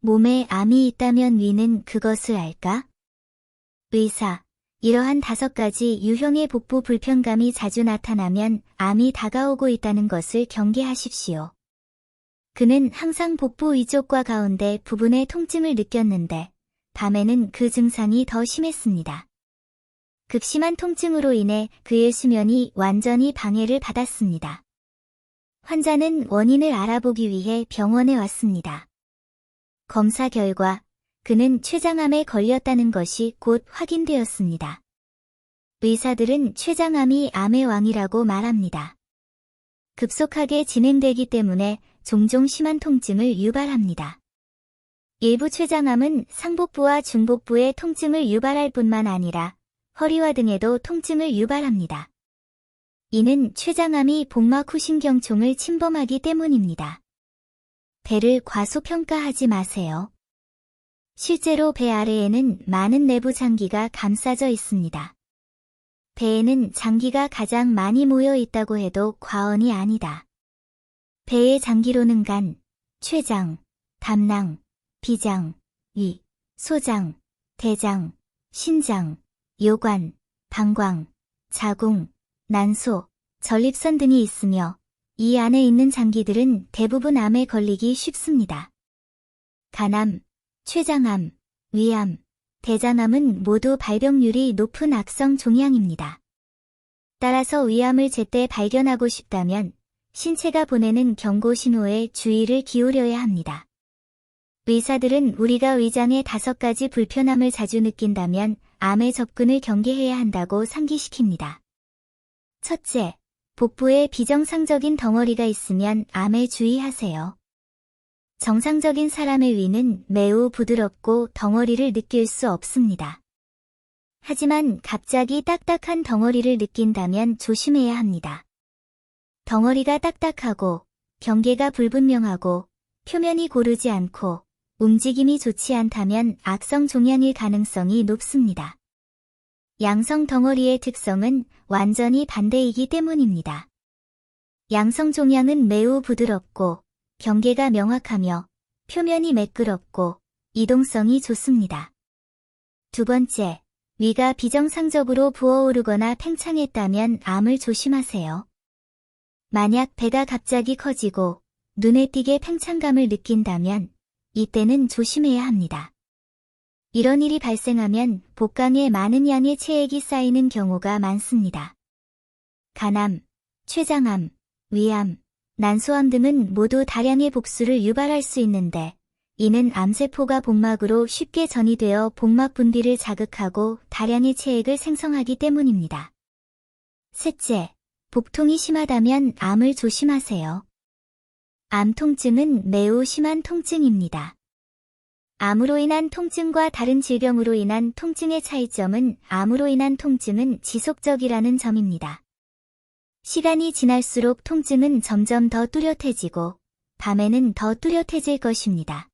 몸에 암이 있다면 위는 그것을 알까? 의사, 이러한 5가지 유형의 복부 불편감이 자주 나타나면 암이 다가오고 있다는 것을 경계하십시오. 그는 항상 복부 위쪽과 가운데 부분의 통증을 느꼈는데 밤에는 그 증상이 더 심했습니다. 극심한 통증으로 인해 그의 수면이 완전히 방해를 받았습니다. 환자는 원인을 알아보기 위해 병원에 왔습니다. 검사 결과 그는 췌장암에 걸렸다는 것이 곧 확인되었습니다. 의사들은 췌장암이 암의 왕이라고 말합니다. 급속하게 진행되기 때문에 종종 심한 통증을 유발합니다. 일부 췌장암은 상복부와 중복부의 통증을 유발할 뿐만 아니라 허리와 등에도 통증을 유발합니다. 이는 췌장암이 복막 후신경총을 침범하기 때문입니다. 배를 과소평가하지 마세요. 실제로 배 아래에는 많은 내부 장기가 감싸져 있습니다. 배에는 장기가 가장 많이 모여 있다고 해도 과언이 아니다. 배의 장기로는 간, 췌장, 담낭, 비장, 위, 소장, 대장, 신장, 요관, 방광, 자궁, 난소, 전립선 등이 있으며 이 안에 있는 장기들은 대부분 암에 걸리기 쉽습니다. 간암, 췌장암, 위암, 대장암은 모두 발병률이 높은 악성 종양입니다. 따라서 위암을 제때 발견하고 싶다면 신체가 보내는 경고 신호에 주의를 기울여야 합니다. 의사들은 우리가 위장의 5가지 불편함을 자주 느낀다면 암의 접근을 경계해야 한다고 상기시킵니다. 첫째, 복부에 비정상적인 덩어리가 있으면 암에 주의하세요. 정상적인 사람의 위는 매우 부드럽고 덩어리를 느낄 수 없습니다. 하지만 갑자기 딱딱한 덩어리를 느낀다면 조심해야 합니다. 덩어리가 딱딱하고 경계가 불분명하고 표면이 고르지 않고 움직임이 좋지 않다면 악성 종양일 가능성이 높습니다. 양성 덩어리의 특성은 완전히 반대이기 때문입니다. 양성 종양은 매우 부드럽고 경계가 명확하며 표면이 매끄럽고 이동성이 좋습니다. 두 번째, 위가 비정상적으로 부어오르거나 팽창했다면 암을 조심하세요. 만약 배가 갑자기 커지고 눈에 띄게 팽창감을 느낀다면 이때는 조심해야 합니다. 이런 일이 발생하면 복강에 많은 양의 체액이 쌓이는 경우가 많습니다. 간암, 췌장암, 위암, 난소암 등은 모두 다량의 복수를 유발할 수 있는데 이는 암세포가 복막으로 쉽게 전이되어 복막 분비를 자극하고 다량의 체액을 생성하기 때문입니다. 셋째, 복통이 심하다면 암을 조심하세요. 암 통증은 매우 심한 통증입니다. 암으로 인한 통증과 다른 질병으로 인한 통증의 차이점은 암으로 인한 통증은 지속적이라는 점입니다. 시간이 지날수록 통증은 점점 더 뚜렷해지고 밤에는 더 뚜렷해질 것입니다.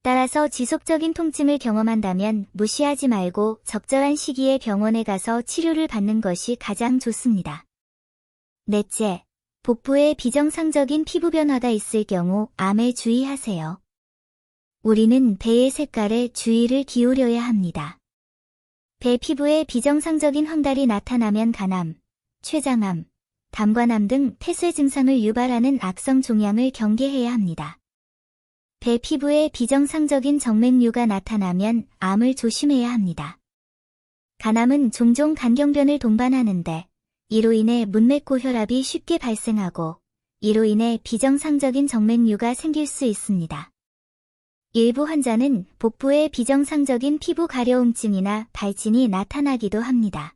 따라서 지속적인 통증을 경험한다면 무시하지 말고 적절한 시기에 병원에 가서 치료를 받는 것이 가장 좋습니다. 넷째, 복부에 비정상적인 피부 변화가 있을 경우 암에 주의하세요. 우리는 배의 색깔에 주의를 기울여야 합니다. 배 피부에 비정상적인 황달이 나타나면 간암, 췌장암, 담관암 등 폐쇄 증상을 유발하는 악성 종양을 경계해야 합니다. 배 피부에 비정상적인 정맥류가 나타나면 암을 조심해야 합니다. 간암은 종종 간경변을 동반하는데 이로 인해 문맥 고혈압이 쉽게 발생하고 이로 인해 비정상적인 정맥류가 생길 수 있습니다. 일부 환자는 복부에 비정상적인 피부 가려움증이나 발진이 나타나기도 합니다.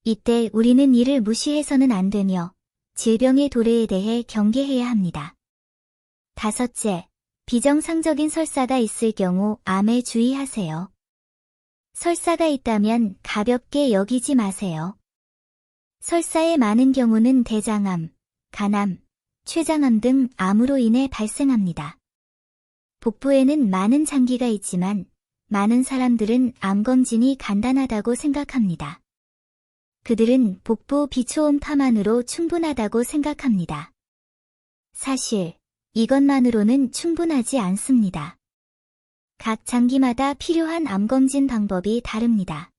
이때 우리는 이를 무시해서는 안 되며 질병의 도래에 대해 경계해야 합니다. 다섯째, 비정상적인 설사가 있을 경우 암에 주의하세요. 설사가 있다면 가볍게 여기지 마세요. 설사의 많은 경우는 대장암, 간암, 췌장암 등 암으로 인해 발생합니다. 복부에는 많은 장기가 있지만 많은 사람들은 암검진이 간단하다고 생각합니다. 그들은 복부 비초음파만으로 충분하다고 생각합니다. 사실 이것만으로는 충분하지 않습니다. 각 장기마다 필요한 암검진 방법이 다릅니다.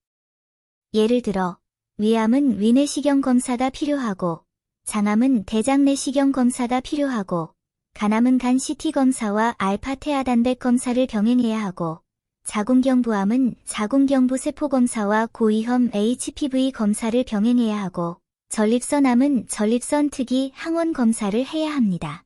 예를 들어 위암은 위내시경 검사가 필요하고 장암은 대장 내시경 검사가 필요하고 간암은 간 CT 검사와 알파 태아 단백 검사를 병행해야 하고 자궁경부암은 자궁경부 세포 검사와 고위험 HPV 검사를 병행해야 하고 전립선암은 전립선 특이 항원 검사를 해야 합니다.